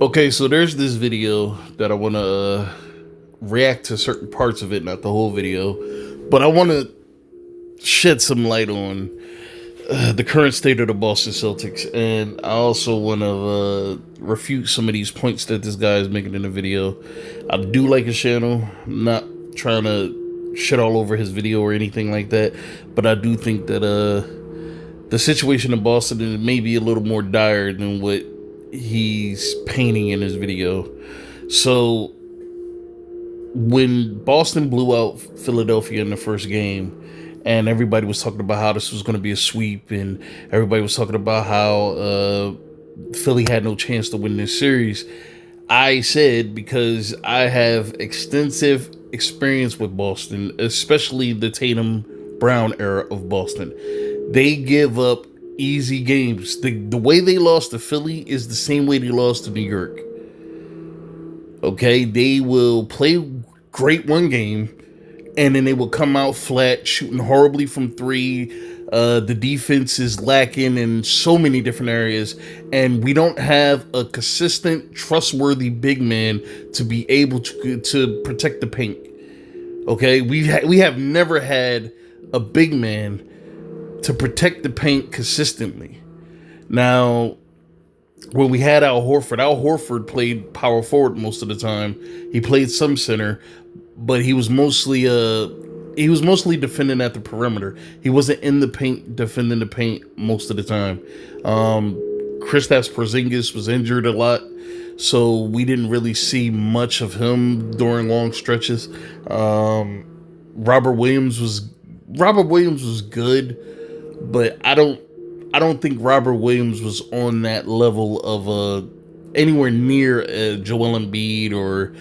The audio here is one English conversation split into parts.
Okay, so there's this video that I want to react to certain parts of it, not the whole video, but I want to shed some light on the current state of the Boston Celtics, and I also want to refute some of these points that this guy is making in the video. I do like his channel, not trying to shit all over his video or anything like that, but I do think that the situation in Boston is maybe a little more dire than what he's painting in his video. So when Boston blew out Philadelphia in the first game, and everybody was talking about how this was going to be a sweep, and everybody was talking about how Philly had no chance to win this series, I said, because I have extensive experience with Boston, especially the Tatum Brown era of Boston, they give up easy games. The way they lost to Philly is the same way they lost to New York. Okay, they will play great one game, and then they will come out flat, shooting horribly from three. The defense is lacking in so many different areas, and we don't have a consistent, trustworthy big man to be able to protect the paint. Okay, we have never had a big man to protect the paint consistently. Now, when we had Al Horford played power forward most of the time. He played some center, but he was mostly defending at the perimeter. He wasn't in the paint defending the paint most of the time. Kristaps Porzingis was injured a lot, so we didn't really see much of him during long stretches. Robert Williams was good, but I don't think Robert Williams was on that level of anywhere near Joel Embiid or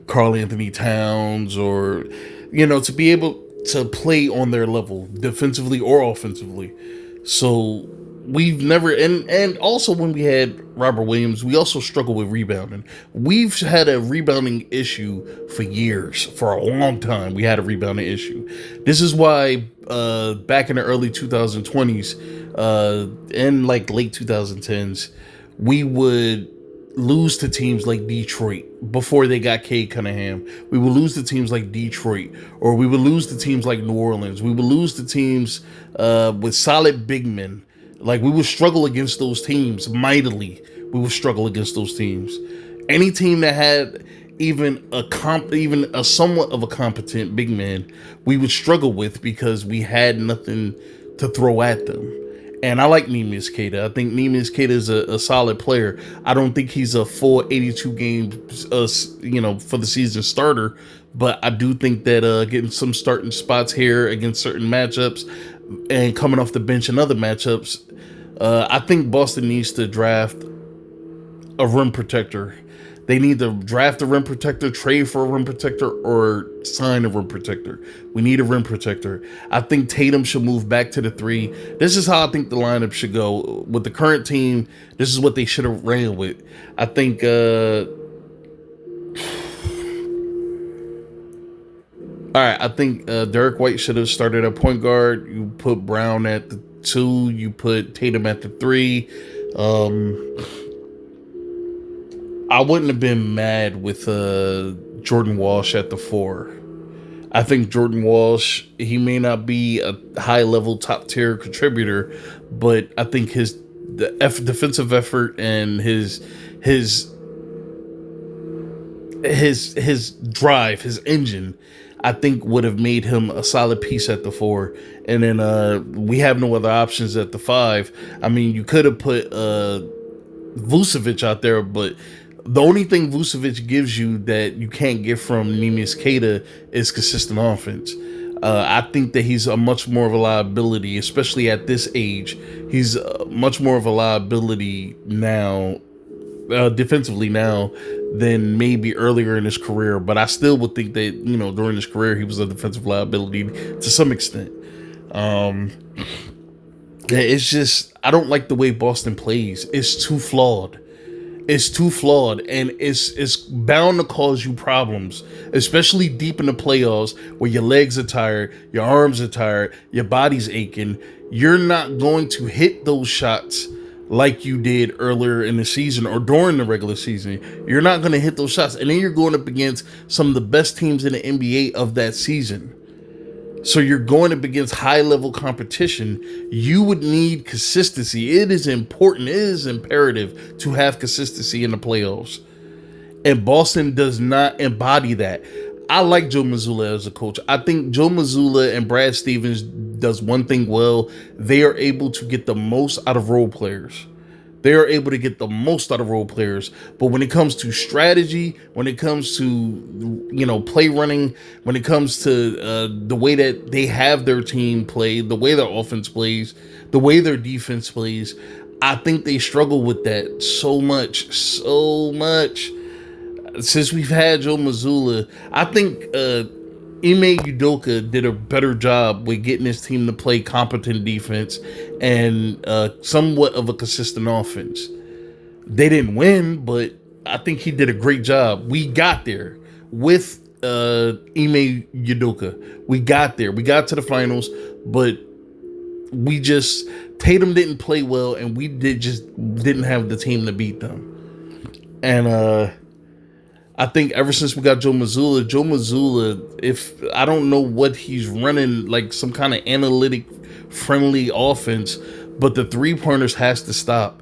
Karl Anthony Towns, or to be able to play on their level defensively or offensively. So we've never, and also when we had Robert Williams, we also struggled with rebounding. We've had a rebounding issue for years. For a long time, we had a rebounding issue. This is why back in the early 2020s and like late 2010s, we would lose to teams like Detroit before they got Cade Cunningham. We would lose to teams like Detroit, or we would lose to teams like New Orleans. We would lose to teams with solid big men. Like, we would struggle against those teams mightily. We would struggle against those teams. Any team that had even a somewhat of a competent big man, we would struggle with because we had nothing to throw at them. And I like Neemias Queta. I think Neemias Queta is a solid player. I don't think he's a full 82 games, for the season starter, but I do think that getting some starting spots here against certain matchups and coming off the bench in other matchups, I think Boston needs to draft a rim protector. They need to draft a rim protector, trade for a rim protector, or sign a rim protector. We need a rim protector. I think Tatum should move back to the three. This is how I think the lineup should go. With the current team, this is what they should have ran with. I think I think Derek White should have started at point guard. You put Brown at the 2. You put Tatum at the 3. I wouldn't have been mad with Jordan Walsh at the 4. I think Jordan Walsh, he may not be a high-level top-tier contributor, but I think his defensive effort and his drive, his engine, I think would have made him a solid piece at the 4. And then we have no other options at the 5. I mean, you could have put Vucevic out there, but the only thing Vucevic gives you that you can't get from Neemias Queta is consistent offense. I think that he's a much more of a liability, especially at this age. He's much more of a liability now, defensively now, than maybe earlier in his career. But I still would think that, during his career, he was a defensive liability to some extent. It's just, I don't like the way Boston plays. It's too flawed. And it's bound to cause you problems, especially deep in the playoffs where your legs are tired, your arms are tired, your body's aching. You're not going to hit those shots like you did earlier in the season or during the regular season. You're not going to hit those shots. And then you're going up against some of the best teams in the NBA of that season. So you're going up against high level competition. You would need consistency. It is important. It is imperative to have consistency in the playoffs. And Boston does not embody that. I like Joe Mazzulla as a coach. I think Joe Mazzulla and Brad Stevens does one thing well. They are able to get the most out of role players. They are able to get the most out of role players. But when it comes to strategy, when it comes to, play running, when it comes to the way that they have their team play, the way their offense plays, the way their defense plays, I think they struggle with that so much. Since we've had Joe Mazzulla, I think Ime Udoka did a better job with getting his team to play competent defense and somewhat of a consistent offense. They didn't win, but I think he did a great job. We got there with Ime Udoka. We got there. We got to the finals, but Tatum didn't play well, and we didn't have the team to beat them. And I think ever since we got Joe Mazzulla, if I don't know what he's running, like some kind of analytic friendly offense, but the 3-pointers has to stop.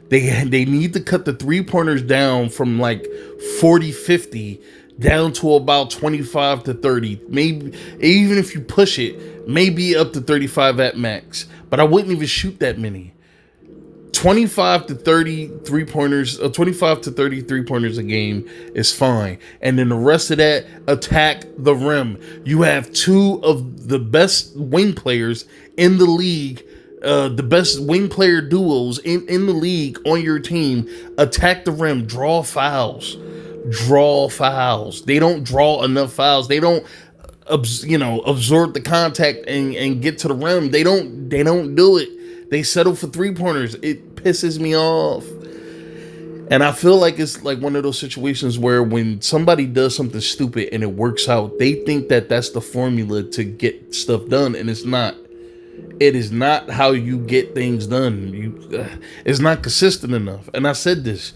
They need to cut the 3-pointers down from like 40-50 down to about 25 to 30. Maybe even if you push it, maybe up to 35 at max. But I wouldn't even shoot that many. 25 to 30 3-pointers, 25 to 30 3-pointers a game is fine. And then the rest of that, attack the rim. You have two of the best wing players in the league, the best wing player duos in the league on your team. Attack the rim, draw fouls. They don't draw enough fouls. They don't absorb the contact and get to the rim. They don't do it. They settle for 3-pointers. It pisses me off. And I feel like it's like one of those situations where when somebody does something stupid and it works out, they think that that's the formula to get stuff done. And it's not. It is not how you get things done. It's not consistent enough. And I said this.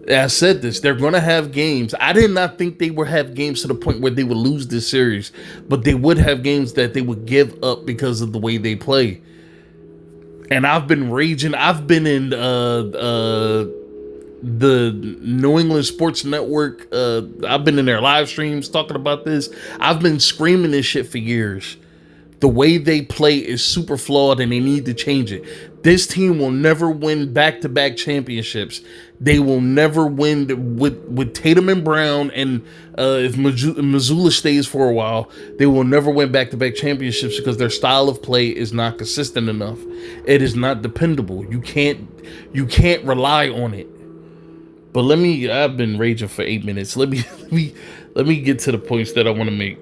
They're going to have games. I did not think they would have games to the point where they would lose this series. But they would have games that they would give up because of the way they play. And I've been raging. I've been in the New England Sports Network. I've been in their live streams talking about this. I've been screaming this shit for years. The way they play is super flawed and they need to change it. This team will never win back-to-back championships. They will never win with Tatum and Brown, and if Mazzulla stays for a while, they will never win back-to-back championships because their style of play is not consistent enough. It is not dependable. You can't rely on it. But I've been raging for 8 minutes. Let me get to the points that I want to make.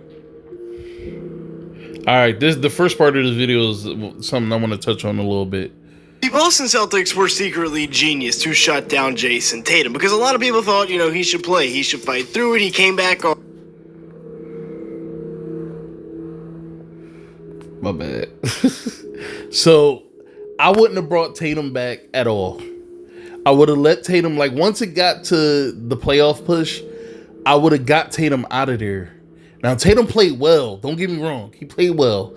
All right, the first part of this video is something I want to touch on a little bit. The Boston Celtics were secretly genius to shut down Jason Tatum because a lot of people thought, he should play, he should fight through it. He came back on. My bad. So I wouldn't have brought Tatum back at all. I would have let Tatum, once it got to the playoff push, I would have got Tatum out of there. Now, Tatum played well. Don't get me wrong. He played well.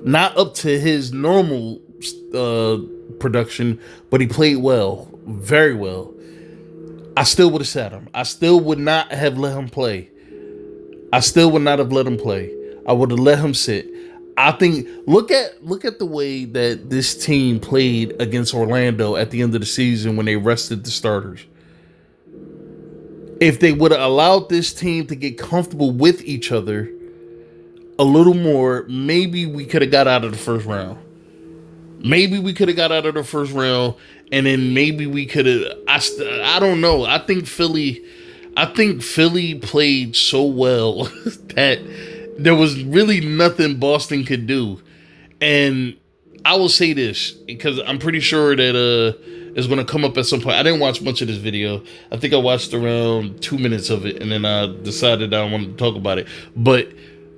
Not up to his normal production, but he played well. Very well. I still would have sat him. I still would not have let him play. I would have let him sit. I think, look at the way that this team played against Orlando at the end of the season when they rested the starters. If they would have allowed this team to get comfortable with each other a little more, maybe we could have got out of the first round. And then maybe we could have. I don't know. I think Philly played so well that there was really nothing Boston could do. And I will say this because I'm pretty sure that is going to come up at some point. I didn't watch much of this video. I think I watched around 2 minutes of it, and then I decided I wanted to talk about it. But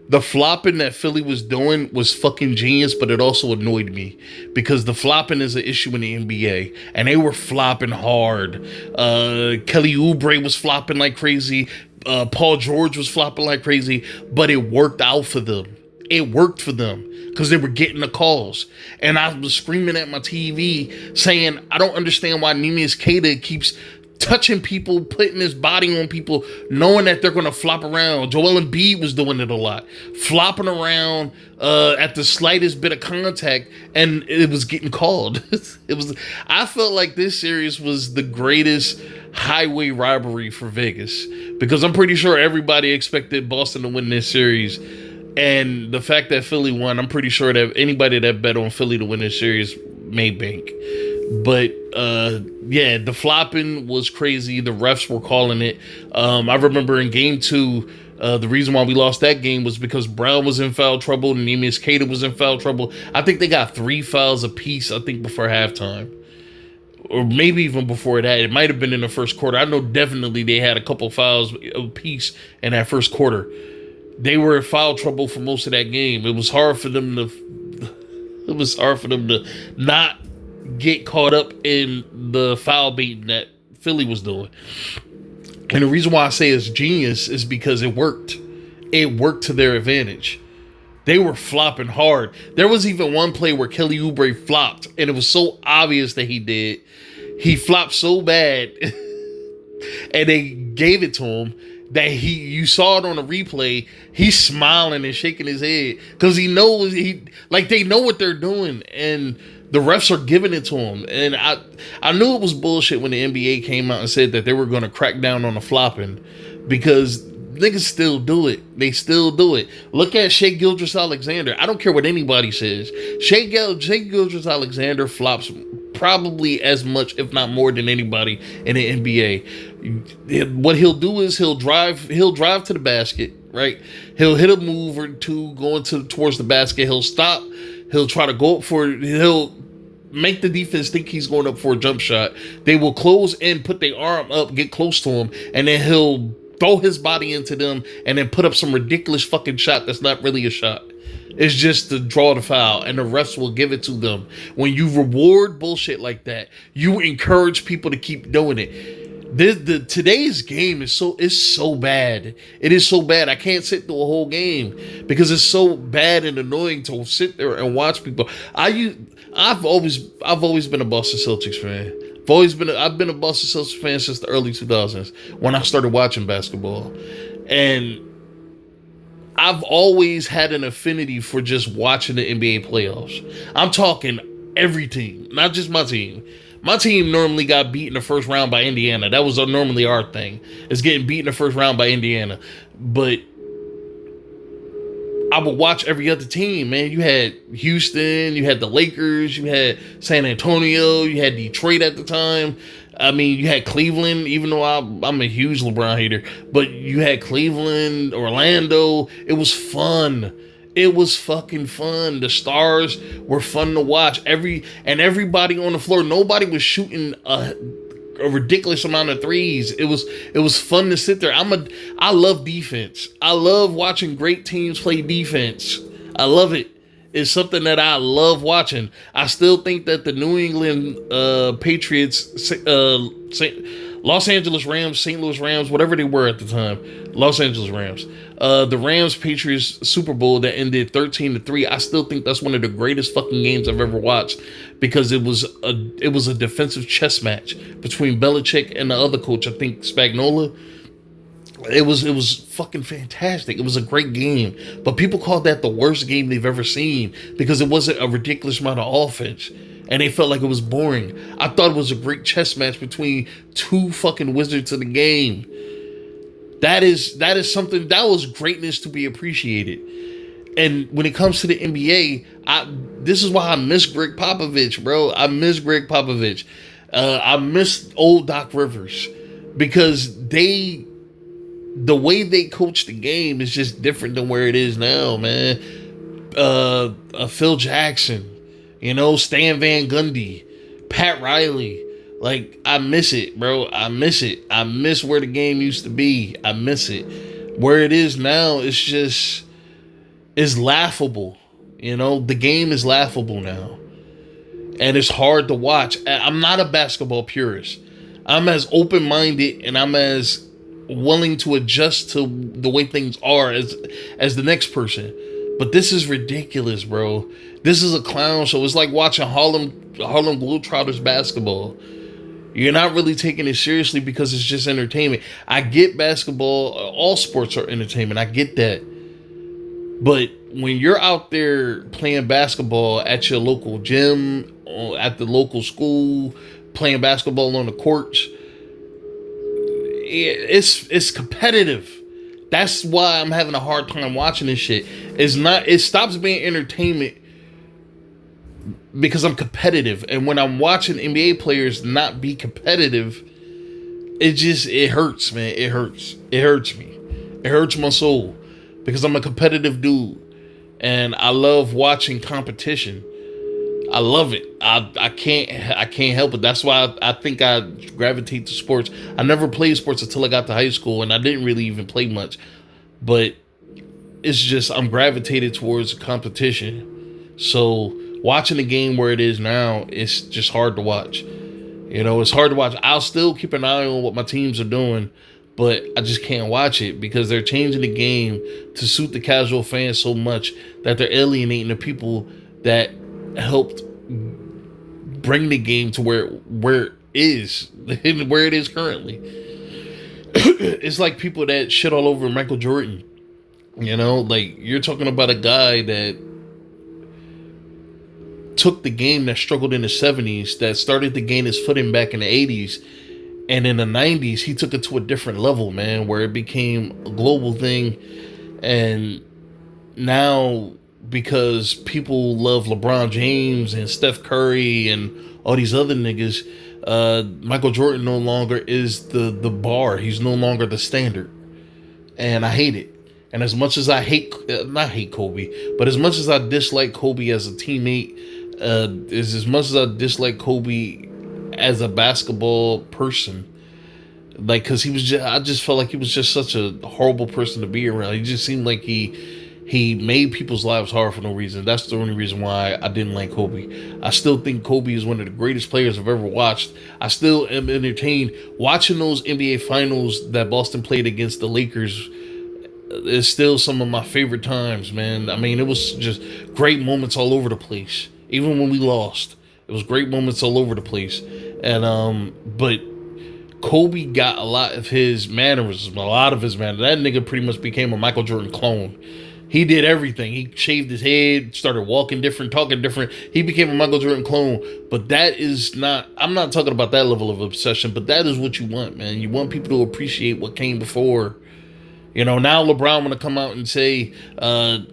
The flopping that Philly was doing was fucking genius, but it also annoyed me because the flopping is an issue in the NBA, and they were flopping hard. Kelly Oubre was flopping like crazy. Paul George was flopping like crazy, but it worked out for them. It worked for them because they were getting the calls, and I was screaming at my TV saying, "I don't understand why Neemias Queta keeps touching people, putting his body on people, knowing that they're going to flop around." Joel Embiid was doing it a lot, flopping around at the slightest bit of contact, and it was getting called. It was. I felt like this series was the greatest highway robbery for Vegas because I'm pretty sure everybody expected Boston to win this series. And the fact that Philly won, I'm pretty sure that anybody that bet on Philly to win this series made bank. But yeah, the flopping was crazy. The refs were calling it. I remember in game 2, the reason why we lost that game was because Brown was in foul trouble and Neemias Queta was in foul trouble. I think they got 3 fouls apiece, I think, before halftime. Or maybe even before that. It might have been in the first quarter. I know definitely they had a couple fouls apiece in that first quarter. They were in foul trouble for most of that game. It was hard for them to not get caught up in the foul baiting that Philly was doing. And the reason why I say it's genius is because it worked. It worked to their advantage. They were flopping hard. There was even one play where Kelly Oubre flopped, and it was so obvious that he did. He flopped so bad, and they gave it to him that you saw it on the replay. He's smiling and shaking his head because he knows they know what they're doing, and the refs are giving it to him. And I knew it was bullshit when the NBA came out and said that they were going to crack down on the flopping because niggas still do it. They still do it. Look at Shai Gilgeous-Alexander. I don't care what anybody says. Shai Gilgeous-Alexander flops probably as much, if not more, than anybody in the NBA. What he'll do is he'll drive to the basket, right? He'll hit a move or two going towards the basket. He'll stop. He'll try to go up he'll make the defense think he's going up for a jump shot. They will close in, put their arm up, get close to him, and then he'll throw his body into them and then put up some ridiculous fucking shot that's not really a shot. It's just to draw the foul, and the refs will give it to them. When you reward bullshit like that, you encourage people to keep doing it. Today's game is so bad. It is so bad. I can't sit through a whole game because it's so bad and annoying to sit there and watch people. I've always been a Boston Celtics fan. I've been a Boston Celtics fan since the early 2000s when I started watching basketball, and I've always had an affinity for just watching the NBA playoffs. I'm talking every team, not just my team. My team normally got beat in the first round by Indiana. That was normally our thing. It's getting beat in the first round by Indiana. But I would watch every other team, man. You had Houston, you had the Lakers, you had San Antonio, you had Detroit at the time. I mean, you had Cleveland, even though I'm a huge LeBron hater. But you had Cleveland, Orlando. It was fun. It was fucking fun. The stars were fun to watch. Everybody on the floor, nobody was shooting a ridiculous amount of threes. It was fun to sit there. I love defense. I love watching great teams play defense. I love it. It's something that I love watching. I still think that the New England Patriots, Los Angeles Rams, St. Louis Rams, whatever they were at the time, Los Angeles Rams, the Rams Patriots Super Bowl that ended 13-3. I still think that's one of the greatest fucking games I've ever watched because it was a defensive chess match between Belichick and the other coach, I think Spagnuolo. It was fucking fantastic. It was a great game. But people called that the worst game they've ever seen because it wasn't a ridiculous amount of offense. And they felt like it was boring. I thought it was a great chess match between two fucking wizards in the game. That is something, that was greatness to be appreciated. And when it comes to the NBA, this is why I miss Greg Popovich, bro. I miss Greg Popovich. I miss old Doc Rivers because the way they coach the game is just different than where it is now, man. Phil Jackson, Stan Van Gundy, Pat Riley. Like, I miss it, bro. I miss it. I miss where the game used to be. I miss it. Where it is now, it's just, is laughable. You know, the game is laughable now. And it's hard to watch. I'm not a basketball purist. I'm as open-minded and I'm as willing to adjust to the way things are as the next person. But this is ridiculous, bro. This is a clown show. It's like watching Harlem Globetrotters basketball. You're not really taking it seriously because it's just entertainment. I get basketball, all sports are entertainment. I get that. But when you're out there playing basketball at your local gym, at the local school, playing basketball on the courts, it's competitive. That's why I'm having a hard time watching this shit. It stops being entertainment because I'm competitive. And when I'm watching NBA players not be competitive, it hurts, man. It hurts. It hurts me. It hurts my soul because I'm a competitive dude and I love watching competition. I love it. I can't help it. That's why I think I gravitate to sports. I never played sports until I got to high school, and I didn't really even play much. But it's just I'm gravitated towards competition. So watching the game where it is now, it's just hard to watch. You know, it's hard to watch. I'll still keep an eye on what my teams are doing, but I just can't watch it because they're changing the game to suit the casual fan so much that they're alienating the people that helped bring the game to where it is currently. It's like people that shit all over Michael Jordan. You know, like you're talking about a guy that took the game that struggled in the 70s, that started to gain his footing back in the 80s, and in the 90s he took it to a different level, man, where it became a global thing. And now, because people love LeBron James and Steph Curry and all these other niggas, Michael Jordan no longer is the bar. He's no longer the standard. And I hate it. And as much as I not hate Kobe, but as much as I dislike Kobe as a teammate, as much as I dislike Kobe as a basketball person, like, cause I just felt like he was just such a horrible person to be around. He just seemed like he made people's lives hard for no reason. That's the only reason why I didn't like Kobe. I still think Kobe is one of the greatest players I've ever watched. I still am entertained watching those NBA finals that Boston played against the Lakers. It's still some of my favorite times, man. I mean, it was just great moments all over the place. Even when we lost, it was great moments all over the place. And but Kobe got a lot of his mannerisms, That nigga pretty much became a Michael Jordan clone. He did everything. He shaved his head, started walking different, talking different. He became a Michael Jordan clone. But that is not, I'm not talking about that level of obsession, but that is what you want, man. You want people to appreciate what came before. You know, now LeBron want to come out and say, I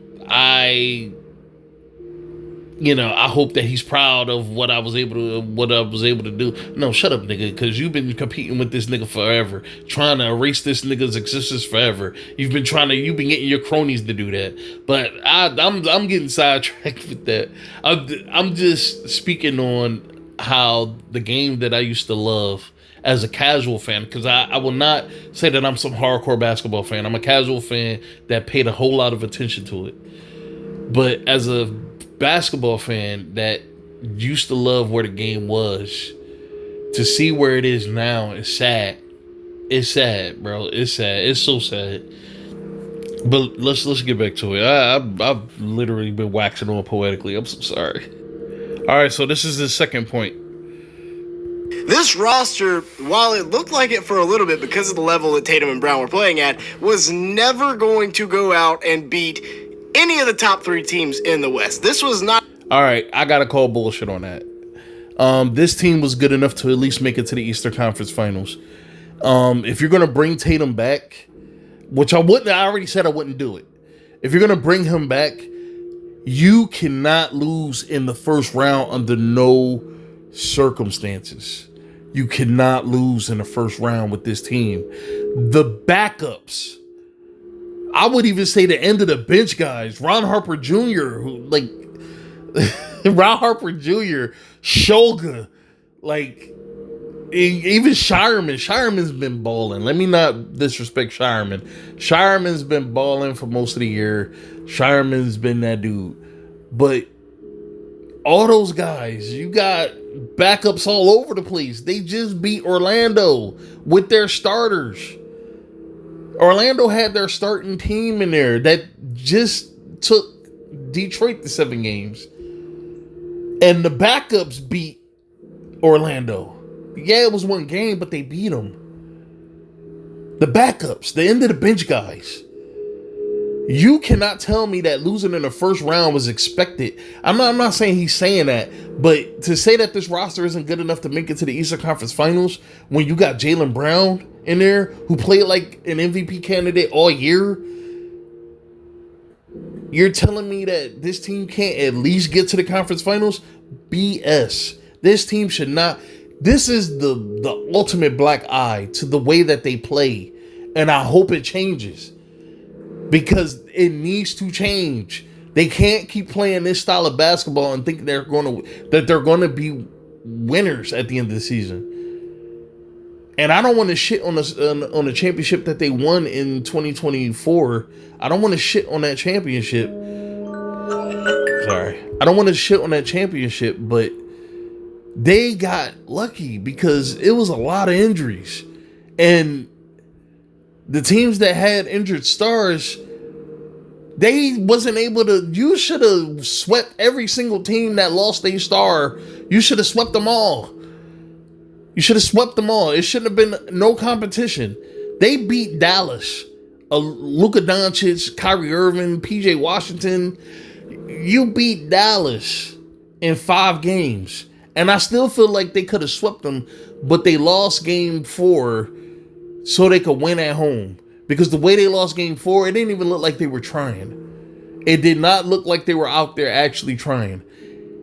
hope that he's proud of what I was able to do. No, shut up, nigga, because you've been competing with this nigga forever, trying to erase this nigga's existence forever. You've been getting your cronies to do that. But I'm getting sidetracked with that. I'm just speaking on how the game that I used to love as a casual fan, because I will not say that I'm some hardcore basketball fan. I'm a casual fan that paid a whole lot of attention to it. But as a basketball fan that used to love where the game was, to see where it is now is sad. It's sad, bro. It's sad. It's so sad. But let's get back to it. I've literally been waxing on poetically. I'm so sorry. All right, so this is the second point. This roster, while it looked like it for a little bit because of the level that Tatum and Brown were playing at, was never going to go out and beat any of the top three teams in the West. This was not... All right, I gotta call bullshit on that. This team was good enough to at least make it to the Eastern Conference Finals. If you're gonna bring Tatum back, which I already said I wouldn't do it. If you're gonna bring him back, you cannot lose in the first round under no circumstances. You cannot lose in the first round with this team. The backups, I would even say the end of the bench guys, Ron Harper Jr., Ron Harper Jr., Shoga, like, even Shireman's been balling. Let me not disrespect Shireman. Shireman's been balling for most of the year. Shireman's been that dude. But all those guys, you got backups all over the place. They just beat Orlando with their starters. Orlando had their starting team in there that just took Detroit to 7 games. And the backups beat Orlando. Yeah, it was 1 game, but they beat them. The backups, the end of the bench guys. You cannot tell me that losing in the first round was expected. I'm not saying he's saying that, but to say that this roster isn't good enough to make it to the Eastern Conference Finals when you got Jaylen Brown in there who played like an MVP candidate all year, you're telling me that this team can't at least get to the conference finals? BS. This team should not. This is the ultimate black eye to the way that they play, and I hope it changes. Because it needs to change. They can't keep playing this style of basketball and think they're going to be winners at the end of the season. And I don't want to shit on the championship that they won in 2024. I don't want to shit on that championship. Sorry. I don't want to shit on that championship, but they got lucky because it was a lot of injuries. And the teams that had injured stars, they wasn't able to. You should have swept every single team that lost a star. You should have swept them all. You should have swept them all. It shouldn't have been no competition. They beat Dallas. Luka Doncic, Kyrie Irving, PJ Washington. You beat Dallas in 5 games. And I still feel like they could have swept them, but they lost game 4 so they could win at home. Because the way they lost game 4, it didn't even look like they were trying. It did not look like they were out there actually trying.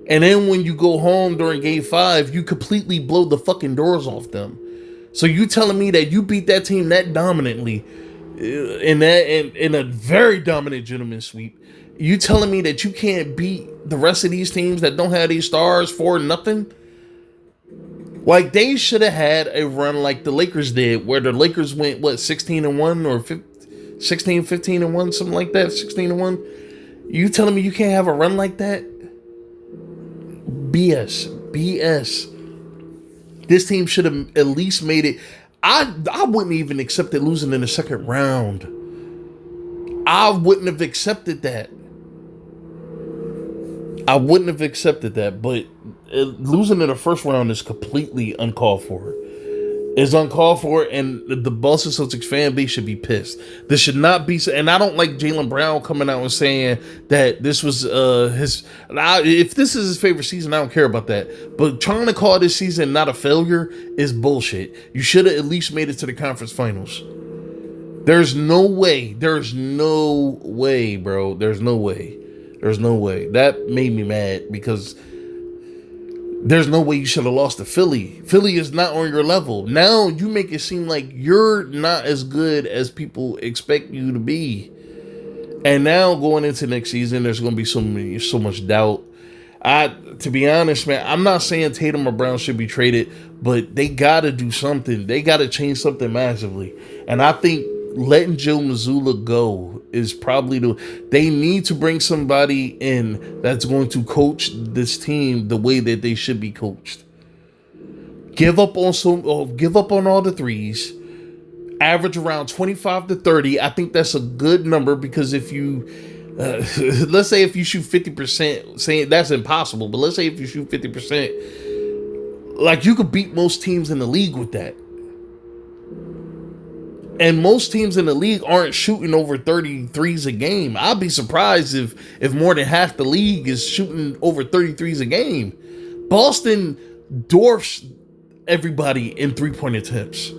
And then when you go home during game 5, you completely blow the fucking doors off them. So you telling me that you beat that team that dominantly in a very dominant gentleman sweep? You telling me that you can't beat the rest of these teams that don't have these stars for nothing? Like, they should have had a run like the Lakers did, where the Lakers went, 16-1 or 15-1, something like that, 16-1. You telling me you can't have a run like that? BS. This team should have at least made it. I wouldn't even accept it losing in the second round. I wouldn't have accepted that. But losing in the first round is completely uncalled for. It's uncalled for, and the Boston Celtics fan base should be pissed. This should not be, and I don't like Jaylen Brown coming out and saying that this was his. If this is his favorite season, I don't care about that. But trying to call this season not a failure is bullshit. You should have at least made it to the conference finals. There's no way, bro. There's no way. That made me mad because there's no way you should have lost to Philly. Philly is not on your level. Now you make it seem like you're not as good as people expect you to be. And now going into next season, there's going to be so much doubt. To be honest, man, I'm not saying Tatum or Brown should be traded, but they got to do something. They got to change something massively. And I think letting Joe Mazzulla go is probably they need to bring somebody in that's going to coach this team the way that they should be coached. Give up on all the threes. Average around 25 to 30. I think that's a good number because if you let's say if you shoot 50%, saying that's impossible, but let's say if you shoot 50%, like you could beat most teams in the league with that. And most teams in the league aren't shooting over 33s a game. I'd be surprised if more than half the league is shooting over 33s a game. Boston dwarfs everybody in three-point attempts.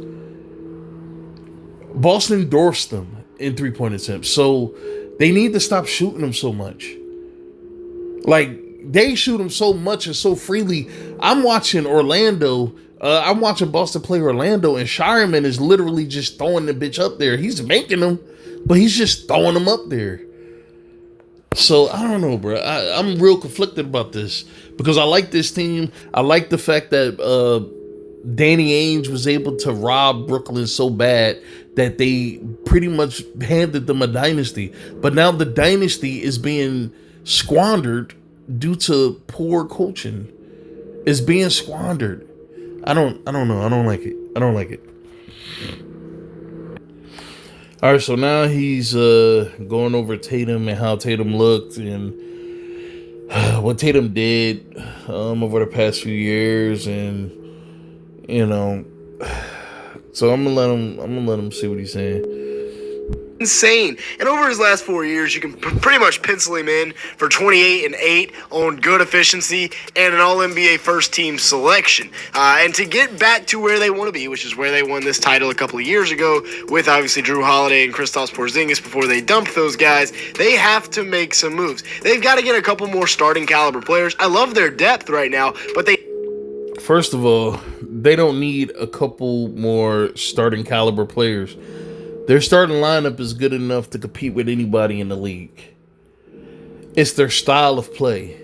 Boston dwarfs them in three-point attempts. So they need to stop shooting them so much. Like, they shoot them so much and so freely. I'm watching Orlando. I'm watching Boston play Orlando, and Shireman is literally just throwing the bitch up there. He's making them, but he's just throwing them up there. So, I don't know, bro. I'm real conflicted about this because I like this team. I like the fact that Danny Ainge was able to rob Brooklyn so bad that they pretty much handed them a dynasty. But now the dynasty is being squandered due to poor coaching. It's being squandered. I don't know. I don't like it. I don't like it. All right, so now he's going over Tatum and how Tatum looked and what Tatum did over the past few years, and you know, so I'm gonna let him see what he's saying. Insane. And over his last 4 years, you can pretty much pencil him in for 28-8 on good efficiency and an All-NBA first-team selection. And to get back to where they want to be, which is where they won this title a couple of years ago with obviously Drew Holiday and Kristaps Porzingis before they dumped those guys, they have to make some moves. They've got to get a couple more starting caliber players. I love their depth right now, but they... First of all, they don't need a couple more starting caliber players. Their starting lineup is good enough to compete with anybody in the league. It's their style of play.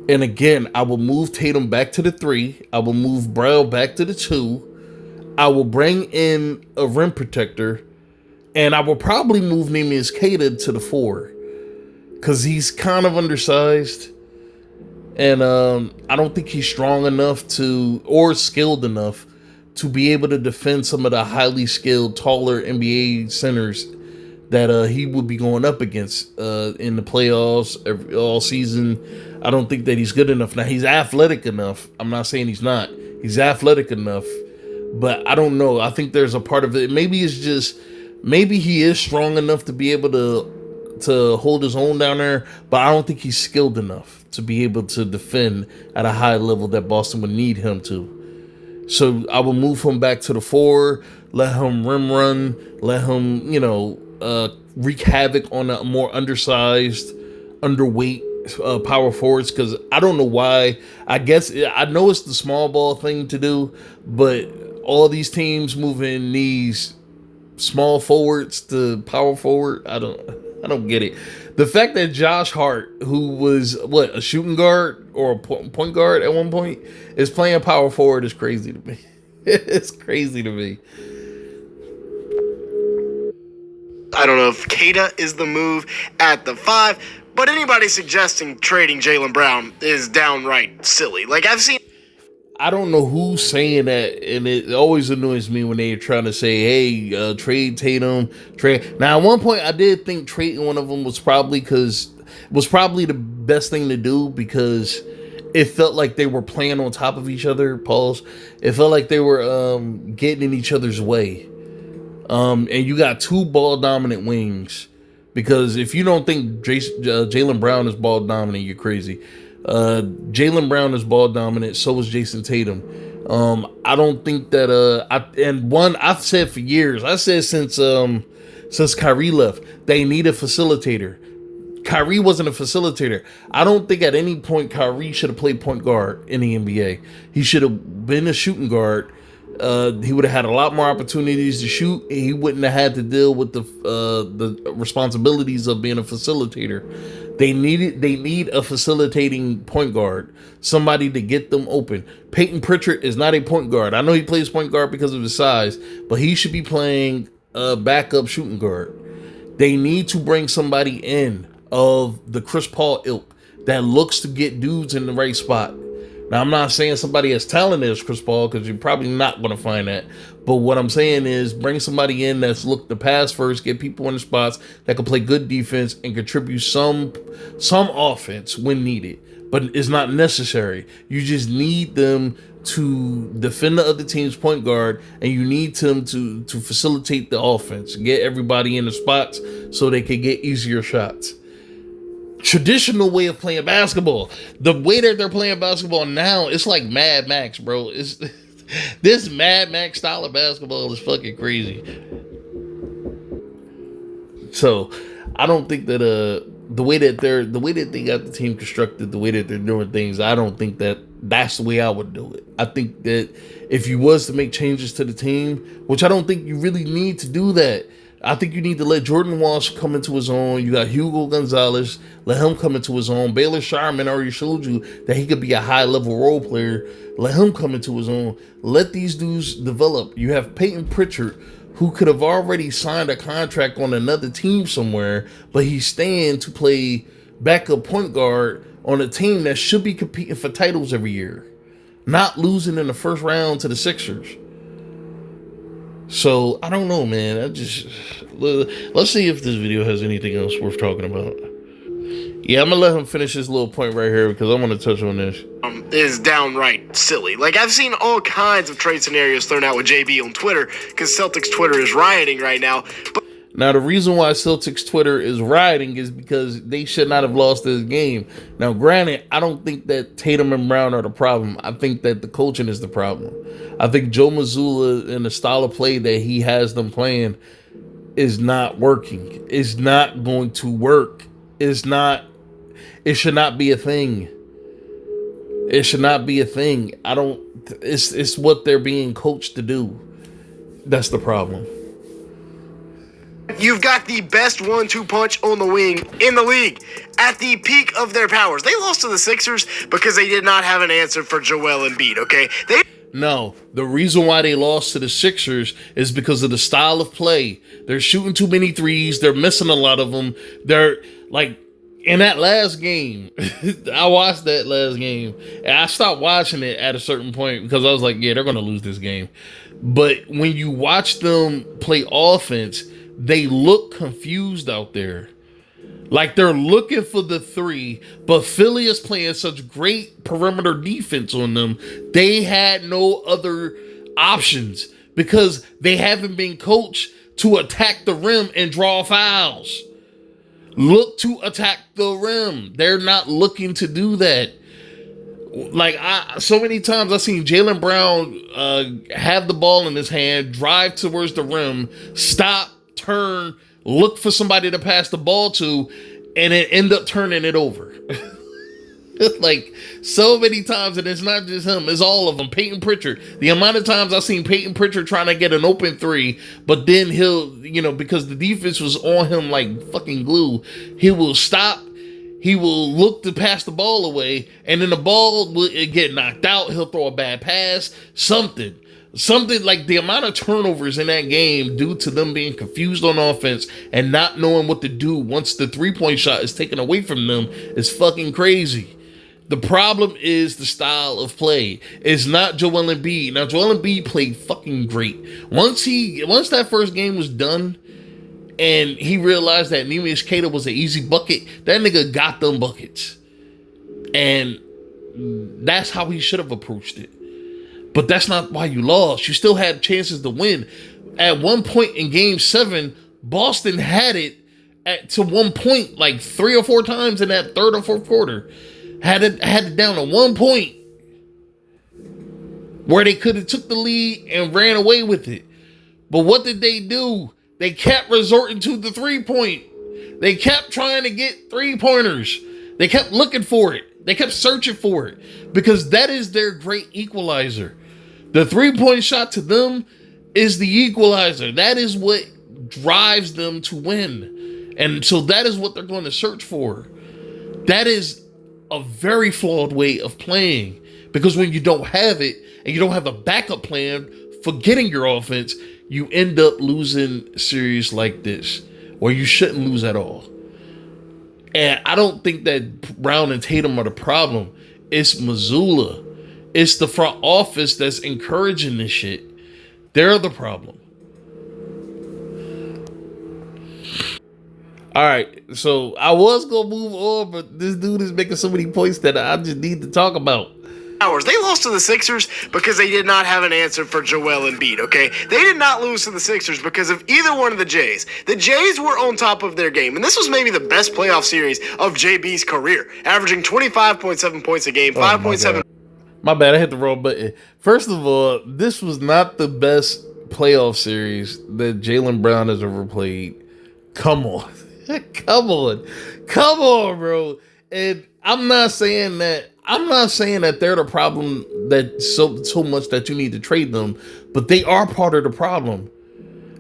And again, I will move Tatum back to the 3. I will move Brown back to the 2. I will bring in a rim protector. And I will probably move Neemias Queta to the 4. Because he's kind of undersized. And I don't think he's strong enough to, or skilled enough to be able to defend some of the highly skilled, taller NBA centers that he would be going up against in the playoffs all season. I don't think that he's good enough. Now, he's athletic enough. I'm not saying he's not. He's athletic enough. But I don't know. I think there's a part of it. Maybe it's just, maybe he is strong enough to be able to hold his own down there. But I don't think he's skilled enough to be able to defend at a high level that Boston would need him to. So I will move him back to the 4, let him rim run, let him, wreak havoc on a more undersized, underweight power forwards. Because I don't know why. I guess I know it's the small ball thing to do, but all these teams moving these small forwards to power forward, I don't get it. The fact that Josh Hart, who was a shooting guard or a point guard at one point, is playing power forward is crazy to me. It's crazy to me. I don't know if Queta is the move at the 5, but anybody suggesting trading Jaylen Brown is downright silly. Like, I've seen... I don't know who's saying that, and it always annoys me when they're trying to say, hey, trade Tatum, trade. Now, at one point, I did think trading one of them was probably the best thing to do, because it felt like they were playing on top of each other, pause. It felt like they were getting in each other's way. And you got 2 ball-dominant wings, because if you don't think Jaylen Brown is ball-dominant, you're crazy. Jaylen Brown is ball dominant. So is Jason Tatum. I don't think that. I've said for years. I said since Kyrie left, they need a facilitator. Kyrie wasn't a facilitator. I don't think at any point Kyrie should have played point guard in the NBA. He should have been a shooting guard. He would have had a lot more opportunities to shoot. He wouldn't have had to deal with the responsibilities of being a facilitator. They need a facilitating point guard, somebody to get them open. Peyton Pritchard is not a point guard. I know he plays point guard because of his size, but he should be playing a backup shooting guard. They need to bring somebody in of the Chris Paul ilk that looks to get dudes in the right spot. Now, I'm not saying somebody as talented as Chris Paul, because you're probably not going to find that. But what I'm saying is bring somebody in that's looked to pass first, get people in the spots that can play good defense and contribute some offense when needed. But it's not necessary. You just need them to defend the other team's point guard, and you need them to facilitate the offense, get everybody in the spots so they can get easier shots. Traditional way of playing basketball. The way that they're playing basketball now, it's like Mad Max, bro. It's this Mad Max style of basketball is fucking crazy. So I don't think that the way that they got the team constructed, the way that they're doing things, I don't think that that's the way I would do it. I think that if you was to make changes to the team, which I don't think you really need to do that. I think you need to let Jordan Walsh come into his own. You got Hugo Gonzalez, let him come into his own. Baylor Sharman already showed you that he could be a high-level role player. Let him come into his own. Let these dudes develop. You have Peyton Pritchard, who could have already signed a contract on another team somewhere, but he's staying to play backup point guard on a team that should be competing for titles every year, not losing in the first round to the Sixers. So I don't know, man. Let's see if this video has anything else worth talking about. Yeah, I'm gonna let him finish this little point right here because I want to touch on this. Is downright silly. Like, I've seen all kinds of trade scenarios thrown out with JB on Twitter because Celtics Twitter is rioting right now. But now, the reason why Celtics Twitter is rioting is because they should not have lost this game. Now, granted, I don't think that Tatum and Brown are the problem. I think that the coaching is the problem. I think Joe Mazzulla and the style of play that he has them playing is not working. It's not going to work. It should not be a thing. It should not be a thing. It's what they're being coached to do. That's the problem. you've got the best 1-2 punch on the wing in the league at the peak of their powers. They lost to the Sixers because they did not have an answer for Joel Embiid, okay? No, the reason why they lost to the Sixers is because of the style of play. They're shooting too many threes. They're missing a lot of them. They're like, in that last game, I watched that last game, and I stopped watching it at a certain point because I was like, yeah, they're going to lose this game. But when you watch them play offense, they look confused out there. Like they're looking for the three, but Philly is playing such great perimeter defense on them. They had no other options because they haven't been coached to attack the rim and draw fouls. Look to attack the rim. They're not looking to do that. Like, so many times I've seen Jaylen Brown have the ball in his hand, drive towards the rim, stop, turn, look for somebody to pass the ball to, and then end up turning it over. Like, so many times, and it's not just him, it's all of them. Peyton Pritchard. The amount of times I've seen Peyton Pritchard trying to get an open three, but then he'll, because the defense was on him like fucking glue, he will stop, he will look to pass the ball away, and then the ball will get knocked out, he'll throw a bad pass, something like the amount of turnovers in that game due to them being confused on offense and not knowing what to do once the three-point shot is taken away from them is fucking crazy. The problem is the style of play. It's not Joel Embiid. Now, Joel Embiid played fucking great. Once that first game was done and he realized that Neemias Queta was an easy bucket, that nigga got them buckets. And that's how he should have approached it. But that's not why you lost. You still had chances to win. At one point in Game 7, Boston had it to one point like 3 or 4 times in that third or fourth quarter. Had it down to 1 point where they could have took the lead and ran away with it. But what did they do? They kept resorting to the 3-point. They kept trying to get 3-pointers. They kept looking for it. They kept searching for it because that is their great equalizer. The 3-point shot to them is the equalizer. That is what drives them to win. And so that is what they're going to search for. That is a very flawed way of playing because when you don't have it and you don't have a backup plan for getting your offense, you end up losing series like this, or you shouldn't lose at all. And I don't think that Brown and Tatum are the problem. It's Mazzulla. It's the front office that's encouraging this shit. They're the problem. All right, so I was going to move on, but this dude is making so many points that I just need to talk about. They lost to the Sixers because they did not have an answer for Joel Embiid, okay? They did not lose to the Sixers because of either one of the Jays. The Jays were on top of their game, and this was maybe the best playoff series of JB's career, averaging 25.7 points a game, 5.7. My bad, I hit the wrong button. First of all, this was not the best playoff series that Jaylen Brown has ever played. Come on. Come on, bro. And I'm not saying that they're the problem that so much that you need to trade them, but they are part of the problem.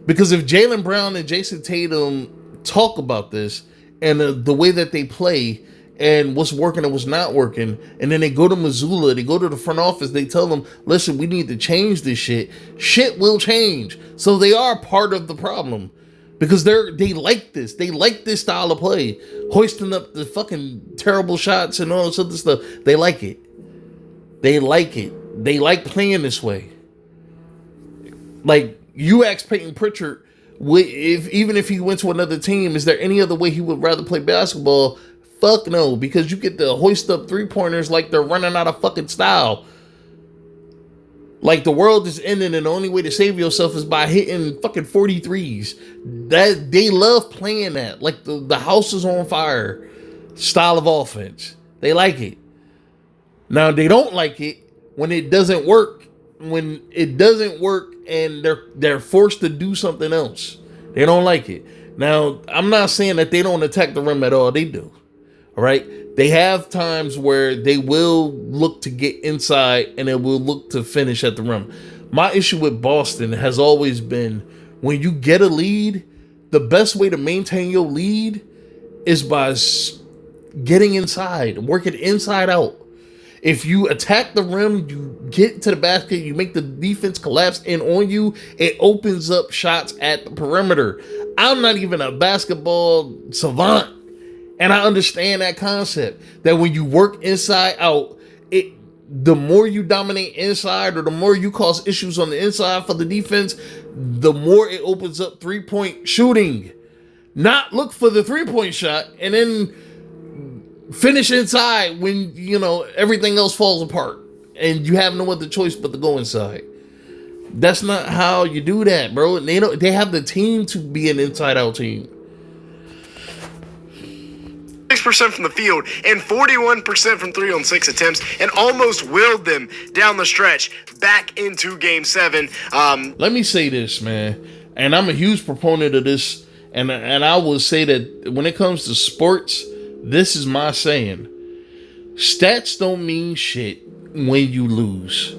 Because if Jaylen Brown and Jason Tatum talk about this and the way that they play and what's working and what's not working, and then they go to Missoula, they go to the front office, they tell them, listen, we need to change this shit. Shit will change. So they are part of the problem. Because they like this. They like this style of play. Hoisting up the fucking terrible shots and all this other stuff. They like it. They like it. They like playing this way. Like, you ask Peyton Pritchard, even if he went to another team, is there any other way he would rather play basketball? Fuck no, because you get to hoist up three-pointers like they're running out of fucking style. Like the world is ending and the only way to save yourself is by hitting fucking 43s. That they love playing that. Like the house is on fire style of offense. They like it. Now they don't like it when it doesn't work. When it doesn't work and they're forced to do something else. They don't like it. Now, I'm not saying that they don't attack the rim at all. They do. All right. They have times where they will look to get inside and they will look to finish at the rim. My issue with Boston has always been when you get a lead, the best way to maintain your lead is by getting inside, working inside out. If you attack the rim, you get to the basket, you make the defense collapse in on you, it opens up shots at the perimeter. I'm not even a basketball savant. And I understand that concept that when you work inside out, the more you dominate inside or the more you cause issues on the inside for the defense, the more it opens up three-point shooting. Not look for the three-point shot and then finish inside when, everything else falls apart and you have no other choice but to go inside. That's not how you do that, bro. They have the team to be an inside-out team. 6% from the field and 41% from 3 on 6 attempts, and almost willed them down the stretch back into Game 7. Let me say this, man, and I'm a huge proponent of this, and I will say that when it comes to sports, this is my saying. Stats don't mean shit when you lose.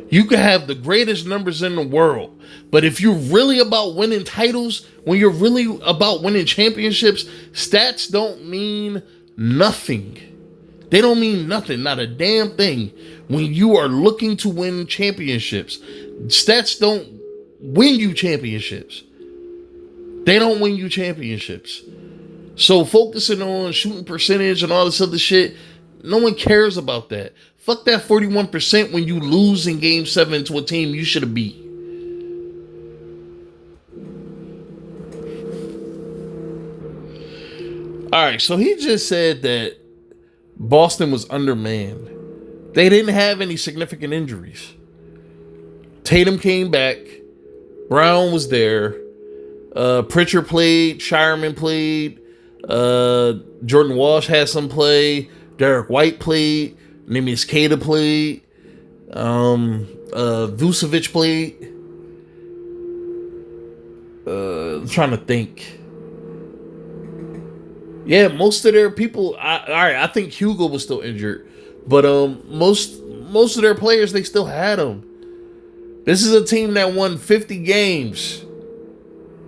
You can have the greatest numbers in the world, but if you're really about winning titles, when you're really about winning championships, stats don't mean nothing. They don't mean nothing, not a damn thing. When you are looking to win championships, stats don't win you championships. They don't win you championships. So focusing on shooting percentage and all this other shit, no one cares about that. Fuck that 41% when you lose in Game 7 to a team you should have beat. Alright, so he just said that Boston was undermanned. They didn't have any significant injuries. Tatum came back. Brown was there. Pritchard played. Shireman played. Jordan Walsh had some play. Derek White played. Neemias Queta played. Vucevic played. I'm trying to think. Yeah, most of their people. I think Hugo was still injured, but most of their players, they still had them. This is a team that won 50 games.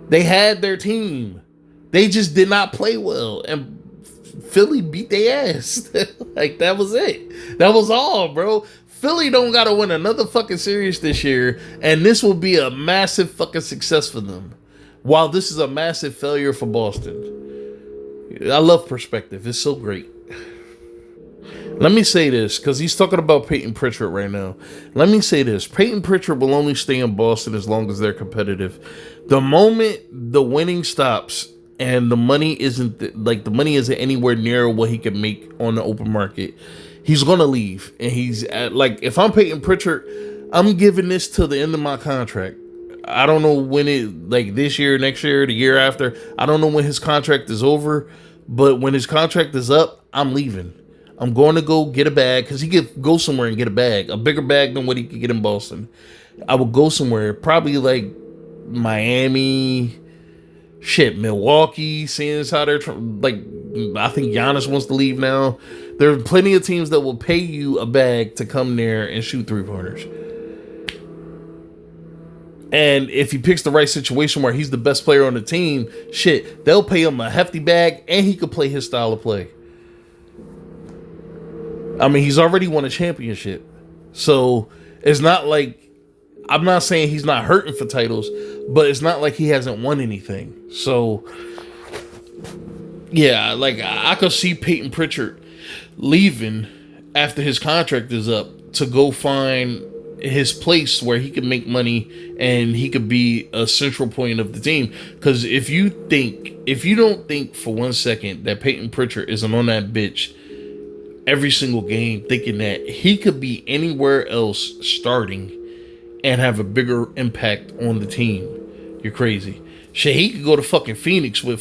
They had their team. They just did not play well, and Philly beat their ass. Like, that was it. That was all, bro. Philly don't gotta win another fucking series this year, and this will be a massive fucking success for them, while this is a massive failure for Boston. I love perspective. It's so great. Let me say this, because he's talking about Peyton Pritchard right now. Let me say this. Peyton Pritchard will only stay in Boston as long as they're competitive. The moment the winning stops and the money isn't anywhere near what he can make on the open market, he's going to leave. And if I'm Peyton Pritchard, I'm giving this till the end of my contract. I don't know when this year, next year, the year after. I don't know when his contract is over, but when his contract is up, I'm leaving. I'm going to go get a bag, because he could go somewhere and get a bag, a bigger bag than what he could get in Boston. I would go somewhere, probably like Miami, Milwaukee, seeing as how they're I think Giannis wants to leave now. There are plenty of teams that will pay you a bag to come there and shoot three-pointers. And if he picks the right situation where he's the best player on the team, shit, they'll pay him a hefty bag and he could play his style of play. I mean, he's already won a championship. So it's not like, I'm not saying he's not hurting for titles, but it's not like he hasn't won anything. So, yeah, like I could see Peyton Pritchard leaving after his contract is up to go find his place where he can make money and he could be a central point of the team. Because if you don't think for 1 second that Peyton Pritchard isn't on that bitch every single game, thinking that he could be anywhere else starting and have a bigger impact on the team, you're crazy. Shit, he could go to fucking Phoenix with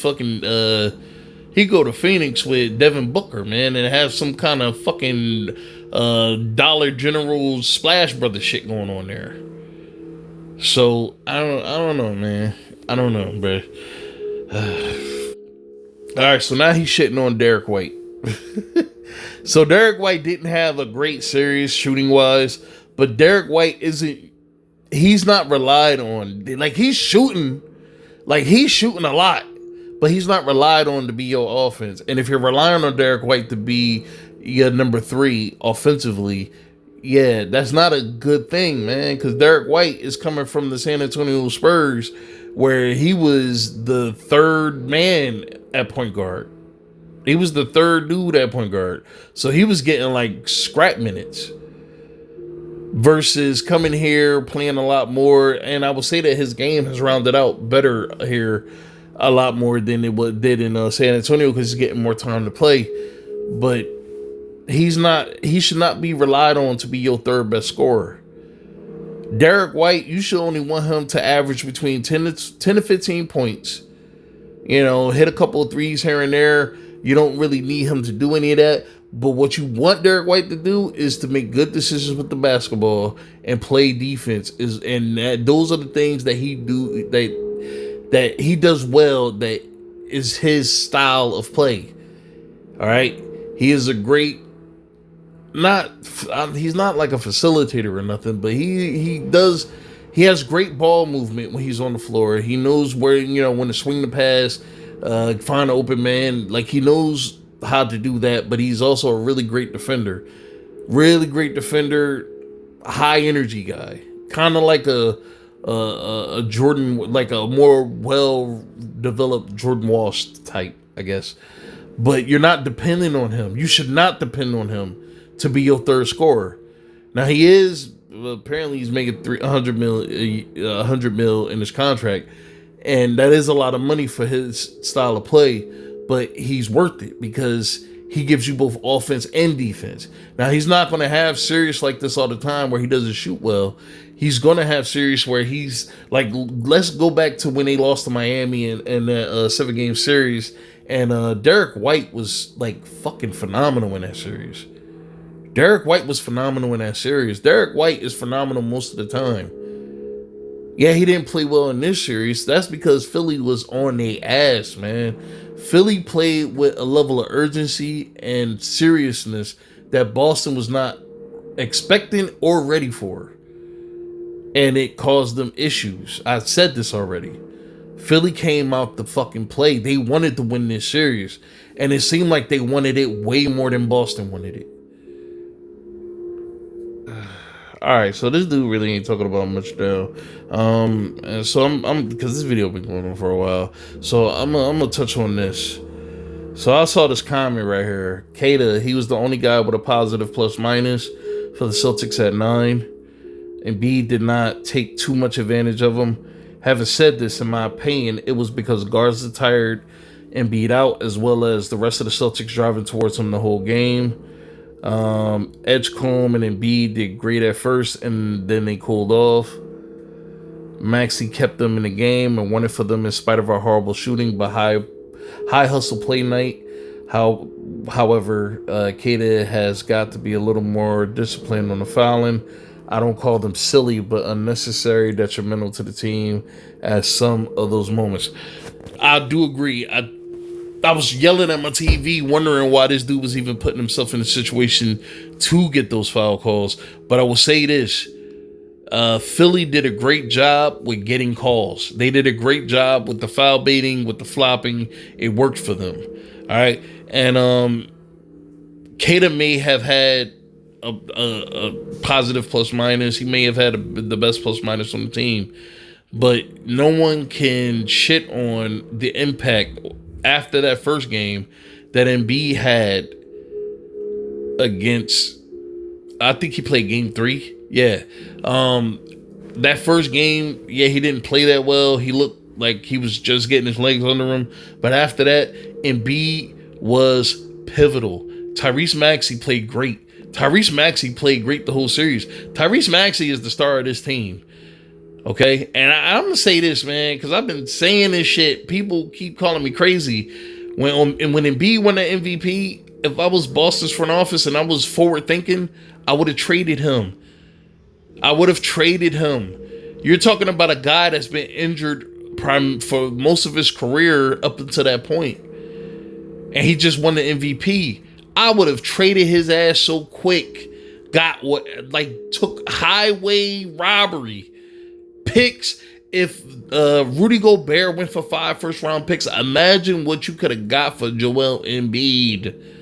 Devin Booker, man, and have some kind of fucking Dollar General Splash Brothers shit going on there. So I don't know, man. I don't know, bro. All right, so now he's shitting on Derek White. So Derek White didn't have a great series shooting wise, but Derek White he's not relied on. Like he's shooting a lot, but he's not relied on to be your offense. And if you're relying on Derek White to be your number 3 offensively, yeah, that's not a good thing, man. Because Derek White is coming from the San Antonio Spurs, where he was the 3rd man at point guard. He was the 3rd dude at point guard. So he was getting like scrap minutes versus coming here playing a lot more. And I would say that his game has rounded out better here a lot more than it did in San Antonio, because he's getting more time to play. But he should not be relied on to be your 3rd best scorer. Derek White, you should only want him to average between 10 to 15 points. You know, hit a couple of threes here and there. You don't really need him to do any of that. But what you want Derek White to do is to make good decisions with the basketball and play defense. Those are the things that he that he does well. That is his style of play. All right, he is a great. He's not like a facilitator or nothing, but he has great ball movement when he's on the floor. He knows where, when to swing the pass, find an open man. Like, he knows how to do that, but he's also a really great defender. High energy guy. Kind of like a Jordan, like a more well-developed Jordan Walsh type, I guess. But you're not dependent on him. You should not depend on him to be your 3rd scorer. Now apparently he's making $100 mil in his contract, and that is a lot of money for his style of play, but he's worth it because he gives you both offense and defense. Now, he's not going to have series like this all the time where he doesn't shoot well. He's going to have series where he's like, let's go back to when they lost to Miami in that 7-game series, and Derek White was like fucking phenomenal in that series. Derek White was phenomenal in that series. Derek White is phenomenal most of the time. Yeah, he didn't play well in this series. That's because Philly was on their ass, man. Philly played with a level of urgency and seriousness that Boston was not expecting or ready for. And it caused them issues. I said this already. Philly came out to fucking play. They wanted to win this series. And it seemed like they wanted it way more than Boston wanted it. All right, so this dude really ain't talking about much though. And so I'm because this video been going on for a while. So I'm gonna touch on this. So I saw this comment right here. Kata, he was the only guy with a positive plus minus for the Celtics at 9. Embiid did not take too much advantage of him. Having said this, in my opinion, it was because Garza tired Embiid out, as well as the rest of the Celtics driving towards him the whole game. Edgecombe and Embiid did great at first, and then they cooled off. Maxey kept them in the game and wanted for them in spite of our horrible shooting, but high hustle play night. However, Kata has got to be a little more disciplined on the fouling. I don't call them silly, but unnecessary, detrimental to the team at some of those moments. I do agree. I was yelling at my TV, wondering why this dude was even putting himself in a situation to get those foul calls. But I will say this. Philly did a great job with getting calls. They did a great job with the foul baiting, with the flopping. It worked for them. All right. And Keita may have had a positive plus minus. He may have had the best plus minus on the team. But no one can shit on the impact after that first game that Embiid had against, I think he played game 3. Yeah. That first game, yeah, he didn't play that well. He looked like he was just getting his legs under him. But after that, Embiid was pivotal. Tyrese Maxey played great. Tyrese Maxey played great the whole series. Tyrese Maxey is the star of this team. Okay? And I'm going to say this, man, because I've been saying this shit. People keep calling me crazy. When Embiid won the MVP, if I was Boston's front office and I was forward thinking, I would have traded him. You're talking about a guy that's been injured for most of his career up until that point, and he just won the MVP. I would have traded his ass so quick. Took highway robbery picks. If Rudy Gobert went for 5 first-round picks, imagine what you could have got for Joel Embiid.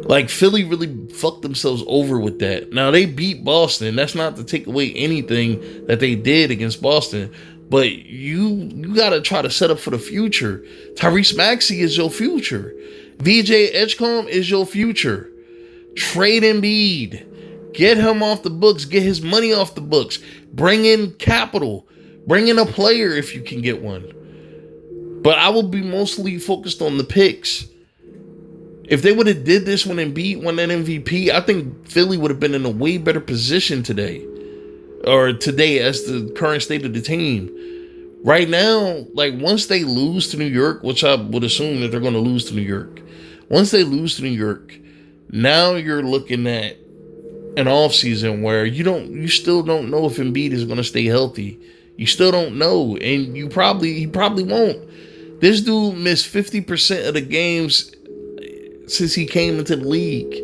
Like, Philly really fucked themselves over with that. Now, they beat Boston. That's not to take away anything that they did against Boston. But you got to try to set up for the future. Tyrese Maxey is your future. VJ Edgecombe is your future. Trade Embiid. Get him off the books. Get his money off the books. Bring in capital. Bring in a player if you can get one. But I will be mostly focused on the picks. If they would have did this when Embiid won that MVP, I think Philly would have been in a way better position today. Or today as the current state of the team. Right now, like, once they lose to New York, which I would assume that they're going to lose to New York. Once they lose to New York, now you're looking at an offseason where you still don't know if Embiid is going to stay healthy. You still don't know, and he probably won't. This dude missed 50% of the games since he came into the league.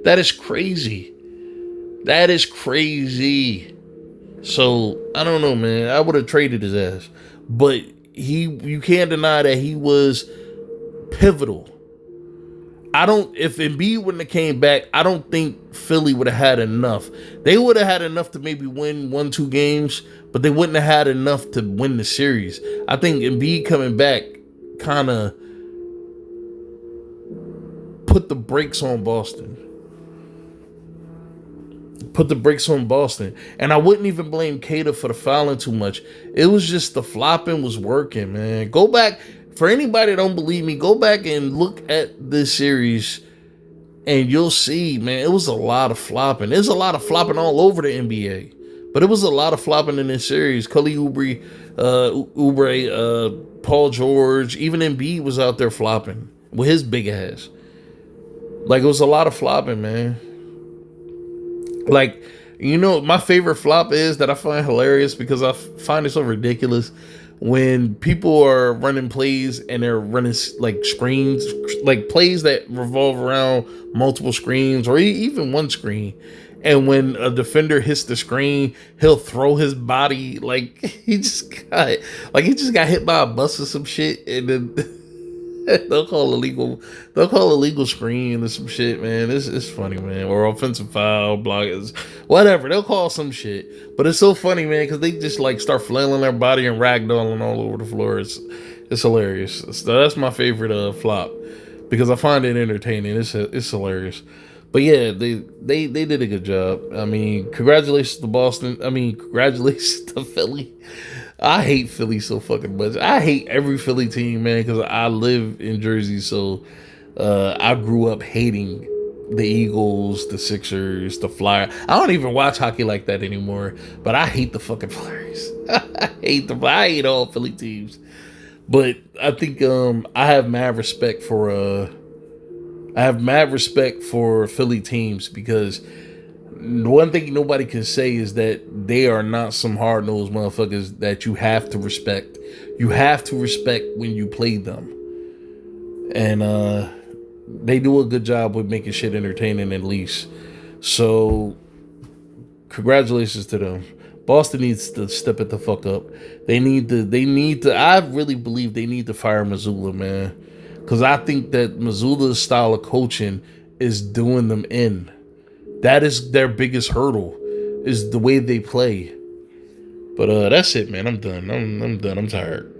That is crazy. So I don't know, man. I would have traded his ass, but you can't deny that he was pivotal. If Embiid wouldn't have came back, I don't think Philly would have had enough. They would have had enough to maybe win 1-2 games, but they wouldn't have had enough to win the series. I think Embiid coming back kind of put the brakes on Boston. And I wouldn't even blame Keita for the fouling too much. It was just the flopping was working, man. Go back. For anybody that don't believe me, go back and look at this series and you'll see, man, it was a lot of flopping. There's a lot of flopping all over the NBA. But it was a lot of flopping in this series. Kelly Oubre, Paul George, even Embiid was out there flopping with his big ass. Like, it was a lot of flopping, man. Like, my favorite flop is that I find hilarious because I find it so ridiculous. When people are running plays and they're running like screens, like plays that revolve around multiple screens or even one screen. And when a defender hits the screen, he'll throw his body like he just got hit by a bus or some shit, and then they'll call illegal screen or some shit, man. It's funny, man. Or offensive foul, blockers, whatever. They'll call some shit. But it's so funny, man, because they just like start flailing their body and ragdolling all over the floor. It's hilarious. That's my favorite flop because I find it entertaining. It's hilarious. But yeah, they did a good job. I mean, congratulations to Boston. I mean, congratulations to Philly. I hate Philly so fucking much. I hate every Philly team, man, because I live in Jersey, so I grew up hating the Eagles, the Sixers, the Flyers. I don't even watch hockey like that anymore, but I hate the fucking Flyers. I hate all Philly teams. But I think I have mad respect for Philly teams because one thing nobody can say is that they are not some hard-nosed motherfuckers that you have to respect. You have to respect when you play them. And they do a good job with making shit entertaining at least. So congratulations to them. Boston needs to step it the fuck up. They need to. I really believe they need to fire Missoula, man, because I think that Missoula's style of coaching is doing them in. That is their biggest hurdle, is the way they play. But that's it, man. I'm done. I'm done. I'm tired.